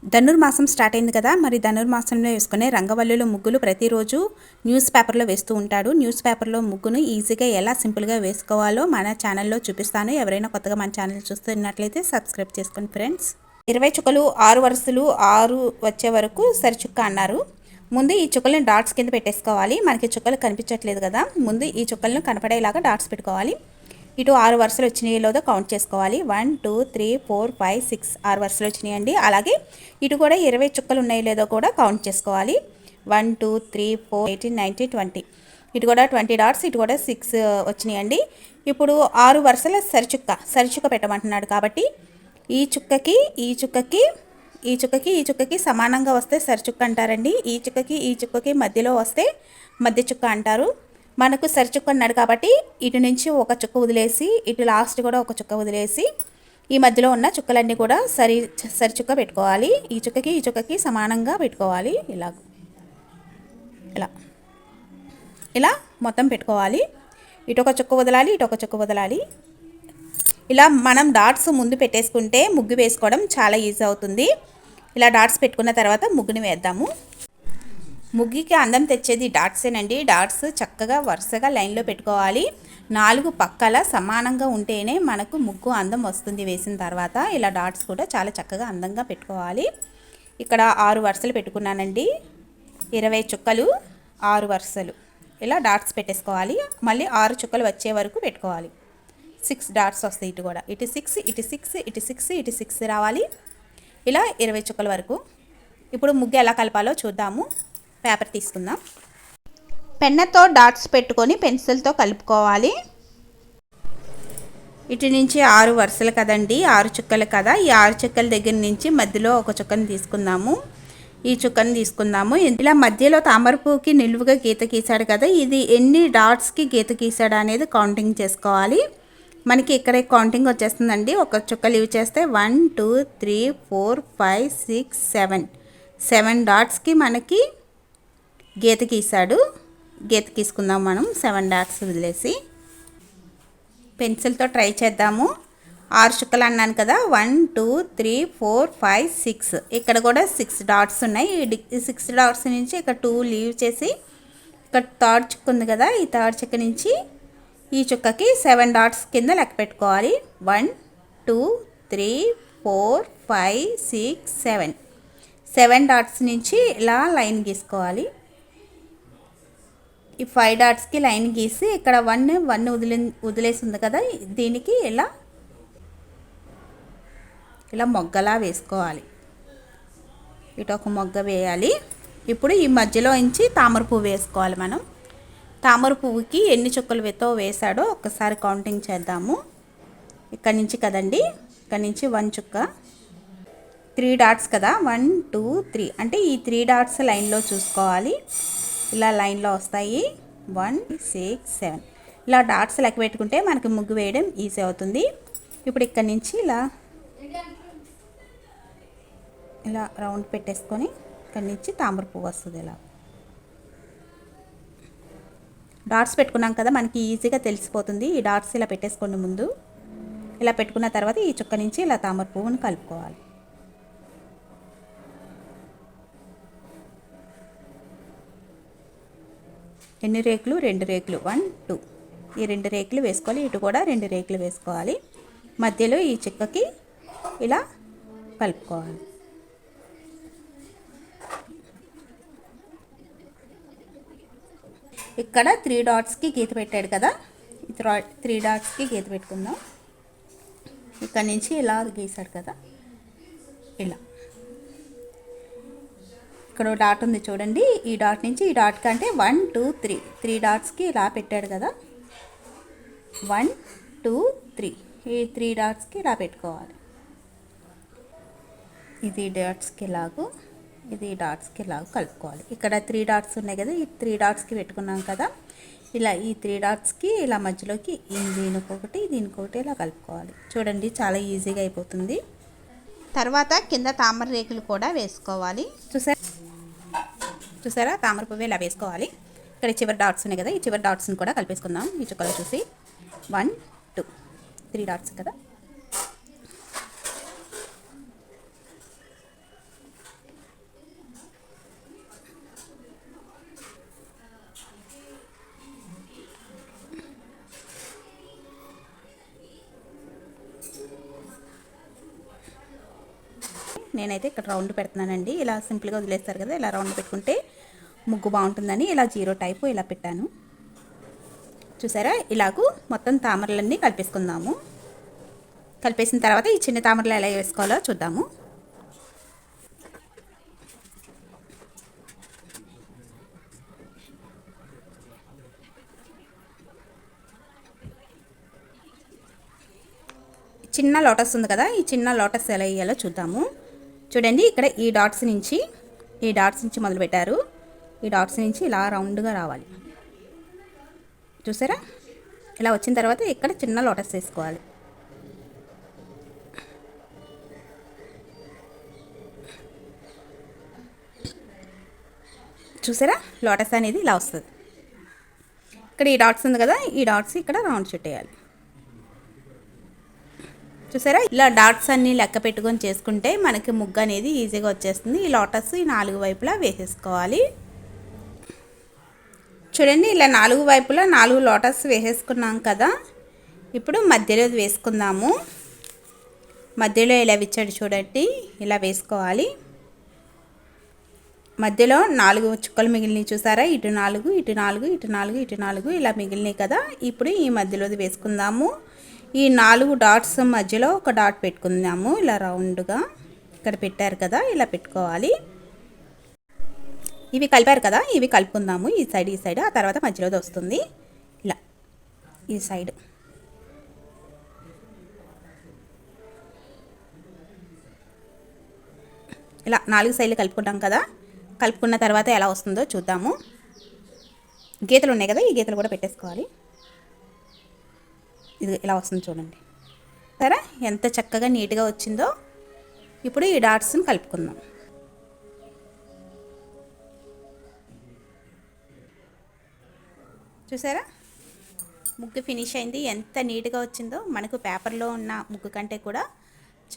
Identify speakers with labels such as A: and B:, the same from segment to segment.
A: ధనుర్మాసం start అయింది కదా, మరి ధనుర్మాసంలో వేసుకునే రంగవల్లుల ముగ్గులు ప్రతిరోజు న్యూస్ పేపర్లో వేస్తూ ఉంటాడు. న్యూస్ పేపర్లో ముగ్గును ఈజీగా ఎలా సింపుల్గా వేసుకోవాలో మన ఛానల్లో చూపిస్తాను. ఎవరైనా కొత్తగా మన ఛానల్ చూస్తున్నట్లయితే సబ్స్క్రైబ్ చేసుకోండి ఫ్రెండ్స్. 20 చుక్కలు 6 వరుసలు 6 వచ్చే వరకు సరిచుక్క అన్నారు. ముందు ఈ చుక్కలను డాట్స్ కింద పెట్టేసుకోవాలి. మనకి చుక్కలు కనిపించట్లేదు కదా, ముందు ఈ చుక్కలను కనపడేలాగా డాట్స్ పెట్టుకోవాలి. ఇటు 6 వరుసలు వచ్చినాయి లేదో కౌంట్ చేసుకోవాలి. 1 2 3 4 5 6 6 వరుసలు వచ్చినాయండి. అలాగే ఇటు కూడా 20 చుక్కలు ఉన్నాయి లేదో కూడా కౌంట్ చేసుకోవాలి. 1 2 3 4 18 19 20 ఇటు కూడా 20 డాట్స్, ఇటు కూడా 6 వచ్చినాయండి. ఇప్పుడు 6 వరుసల సరిచుక్క పెట్టమంటున్నాడు కాబట్టి ఈ చుక్కకి ఈ చుక్కకి ఈ చుక్కకి ఈ చుక్కకి సమానంగా వస్తే సరిచుక్క అంటారండి. ఈ చుక్కకి ఈ చుక్కకి మధ్యలో వస్తే మధ్య చుక్క అంటారు. మనకు సరిచుక్క అన్నాడు కాబట్టి ఇటు నుంచి ఒక చుక్క వదిలేసి ఇటు లాస్ట్ కూడా ఒక చుక్క వదిలేసి ఈ మధ్యలో ఉన్న చుక్కలన్నీ కూడా సరిచుక్క పెట్టుకోవాలి. ఈ చుక్కకి సమానంగా పెట్టుకోవాలి. ఇలా మొత్తం పెట్టుకోవాలి. ఇటు ఒక చుక్క వదలాలి, ఇటు ఒక చుక్క వదలాలి. ఇలా మనం డాట్స్ ముందు పెట్టేసుకుంటే ముగ్గు వేసుకోవడం చాలా ఈజీ అవుతుంది. ఇలా డాట్స్ పెట్టుకున్న తర్వాత ముగ్గుని వేద్దాము. ముగ్గుకి అందం తెచ్చేది డాట్సేనండి. డాట్స్ చక్కగా వరుసగా లైన్లో పెట్టుకోవాలి. 4 పక్కల సమానంగా ఉంటేనే మనకు ముగ్గు అందం వస్తుంది. వేసిన తర్వాత ఇలా డాట్స్ కూడా చాలా చక్కగా అందంగా పెట్టుకోవాలి. ఇక్కడ 6 వరుసలు పెట్టుకున్నానండి. 20 చుక్కలు 6 వరుసలు ఇలా డాట్స్ పెట్టేసుకోవాలి. మళ్ళీ 6 చుక్కలు వచ్చే వరకు పెట్టుకోవాలి. 6 డాట్స్ వస్తాయి. ఇటు కూడా ఇటు 6 ఇటు 6 ఇటు 6 ఇటు 6 రావాలి. ఇలా 20 చుక్కల వరకు. ఇప్పుడు ముగ్గు ఎలా కలపాలో చూద్దాము. పేపర్ తీసుకుందాం. పెన్నతో డాట్స్ పెట్టుకొని పెన్సిల్తో కలుపుకోవాలి. ఇటు నుంచి 6 వరుసలు కదండి, 6 చుక్కలు కదా. ఈ 6 చుక్కల దగ్గర నుంచి మధ్యలో ఒక చుక్కను తీసుకుందాము. ఈ చుక్కను తీసుకుందాము. ఇలా మధ్యలో తామర పువ్వుకి నిలువుగా గీత గీసాడు కదా, ఇది ఎన్ని డాట్స్కి గీత గీసాడు అనేది కౌంటింగ్ చేసుకోవాలి. మనకి ఇక్కడ కౌంటింగ్ వచ్చేస్తుందండి. ఒక చుక్క లీవ్ చేస్తే 1 2 3 4 5 6 7 డాట్స్కి మనకి గీత గీసాడు. గీత గీసుకుందాం మనం. 7 డాట్స్ వదిలేసి పెన్సిల్తో ట్రై చేద్దాము. 6 చుక్కలు అన్నాను కదా, 1 2 3 4 5 6 ఇక్కడ కూడా 6 డాట్స్ ఉన్నాయి. ఈ 6 డాట్స్ నుంచి ఇక్కడ 2 లీవ్ చేసి ఇక్కడ థర్డ్ చుక్క ఉంది కదా, ఈ థర్డ్ చుక్క నుంచి ఈ చుక్కకి 7 డాట్స్ కింద లెక్క పెట్టుకోవాలి. 1 2 3 4 5 6 7 డాట్స్ నుంచి ఇలా లైన్ గీసుకోవాలి. ఈ 5 డాట్స్కి లైన్ గీసి ఇక్కడ 1 వదిలేసి ఉంది కదా, దీనికి ఇలా మొగ్గలా వేసుకోవాలి. ఇటు ఒక మొగ్గ వేయాలి. ఇప్పుడు ఈ మధ్యలో నుంచి తామర పువ్వు వేసుకోవాలి. మనం తామర పువ్వుకి ఎన్ని చుక్కలు వేసాడో ఒక్కసారి కౌంటింగ్ చేద్దాము. ఇక్కడ నుంచి కదండి, ఇక్కడ నుంచి 1 చుక్క, 3 డాట్స్ కదా, 1 2 3 అంటే ఈ 3 డాట్స్ లైన్లో చూసుకోవాలి. ఇలా లైన్లో వస్తాయి. 1 6 7 ఇలా డాట్స్ లెక్క పెట్టుకుంటే మనకి ముగ్గు వేయడం ఈజీ అవుతుంది. ఇప్పుడు ఇక్కడ నుంచి ఇలా రౌండ్ పెట్టేసుకొని ఇక్కడ నుంచి తామర పువ్వు వస్తుంది. ఇలా డాట్స్ పెట్టుకున్నాం కదా, మనకి ఈజీగా తెలిసిపోతుంది. ఈ డాట్స్ ఇలా పెట్టేసుకోండి ముందు. ఇలా పెట్టుకున్న తర్వాత ఈ చుక్క నుంచి ఇలా తామర పువ్వుని కలుపుకోవాలి. ఎన్ని రేకులు? 2 రేకులు. 1 2 ఈ 2 రేకులు వేసుకోవాలి. ఇటు కూడా 2 రేకులు వేసుకోవాలి. మధ్యలో ఈ చుక్కకి ఇలా కలుపుకోవాలి. ఇక్కడ 3 డాట్స్కి గీత పెట్టాడు కదా, 3 డాట్స్కి గీత పెట్టుకుందాం. ఇక్కడ నుంచి ఇలా గీసాడు కదా, ఇలా ఇక్కడ డాట్ ఉంది చూడండి. ఈ డాట్ నుంచి ఈ డాట్ కంటే 1 2 3 డాట్స్కి ఇలా పెట్టాడు కదా, 1 2 3 ఈ 3 డాట్స్కి ఇలా పెట్టుకోవాలి. ఇది డాట్స్కి ఇలాగూ, ఇది డాట్స్కి ఇలాగ కలుపుకోవాలి. ఇక్కడ 3 డాట్స్ ఉన్నాయి కదా, ఈ 3 డాట్స్కి పెట్టుకున్నాం కదా, ఇలా ఈ 3 డాట్స్కి ఇలా మధ్యలోకి దీనికొకటి ఇలా కలుపుకోవాలి. చూడండి చాలా ఈజీగా అయిపోతుంది. తర్వాత కింద తామర రేకులు కూడా వేసుకోవాలి. చూసారా తామర పువ్వు ఇలా వేసుకోవాలి. ఇక్కడ చివరి డాట్స్ ఉన్నాయి కదా, ఈ చివరి డాట్స్ని కూడా కలిపేసుకుందాం. ఈ చుక్కలో చూసి 1 2 3 డాట్స్ కదా, నేనైతే ఇక్కడ రౌండ్ పెడుతున్నానండి. ఇలా సింపుల్గా వదిలేస్తారు కదా, ఇలా రౌండ్ పెట్టుకుంటే ముగ్గు బాగుంటుందని ఇలా 0 టైపు ఇలా పెట్టాను. చూసారా, ఇలాగూ మొత్తం తామరలన్నీ కలిపేసుకుందాము. కలిపేసిన తర్వాత ఈ చిన్న తామరలు ఎలా వేసుకోవాలో చూద్దాము. చిన్న లోటస్ ఉంది కదా, ఈ చిన్న లోటస్ ఎలా వేయాలో చూద్దాము. చూడండి, ఇక్కడ ఈ డాట్స్ నుంచి మొదలు పెట్టారు. ఈ డాట్స్ నుంచి ఇలా రౌండ్గా రావాలి. చూసారా, ఇలా వచ్చిన తర్వాత ఇక్కడ చిన్న లోటస్ వేసుకోవాలి. చూసారా, లోటస్ అనేది ఇలా వస్తుంది. ఇక్కడ ఈ డాట్స్ ఉంది కదా, ఈ డాట్స్ ఇక్కడ రౌండ్ చుట్టేయాలి. చూసారా, ఇలా డాట్స్ అన్నీ లెక్క పెట్టుకొని చేసుకుంటే మనకి ముగ్గు అనేది ఈజీగా వచ్చేస్తుంది. ఈ లోటస్ ఈ 4 వైపులా వేసేసుకోవాలి. చూడండి, ఇలా 4 వైపులా 4 లోటస్ వేసేసుకున్నాం కదా. ఇప్పుడు మధ్యలో వేసుకుందాము. మధ్యలో ఇలా ఇచ్చాడు చూడండి, ఇలా వేసుకోవాలి. మధ్యలో 4 చుక్కలు మిగిలినవి చూసారా, ఇటు 4 ఇటు 4 ఇటు 4 ఇటు 4 ఇలా మిగిలినాయి కదా. ఇప్పుడు ఈ మధ్యలోది వేసుకుందాము. ఈ 4 డాట్స్ మధ్యలో ఒక డాట్ పెట్టుకుందాము. ఇలా రౌండ్గా ఇక్కడ పెట్టారు కదా, ఇలా పెట్టుకోవాలి. ఇవి కలిపారు కదా, ఇవి కలుపుకుందాము. ఈ సైడ్ ఆ తర్వాత మధ్యలోది వస్తుంది. ఇలా ఈ సైడ్ ఇలా 4 సైడ్లు కలుపుకుంటాం కదా. కలుపుకున్న తర్వాత ఎలా వస్తుందో చూద్దాము. గీతలు ఉన్నాయి కదా, ఈ గీతలు కూడా పెట్టేసుకోవాలి. ఇది ఇలా వస్తుంది చూడండి. సరే, ఎంత చక్కగా నీట్గా వచ్చిందో. ఇప్పుడు ఈ డాట్స్ని కలుపుకుందాం. చూసారా, ముగ్గు ఫినిష్ అయింది. ఎంత నీట్గా వచ్చిందో. మనకు పేపర్లో ఉన్న ముగ్గు కంటే కూడా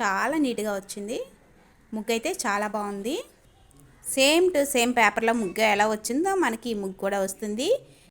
A: చాలా నీట్గా వచ్చింది. ముగ్గు అయితే చాలా బాగుంది. సేమ్ టు సేమ్ పేపర్లో ముగ్గు ఎలా వచ్చిందో మనకి ఈ ముగ్గు కూడా వస్తుంది.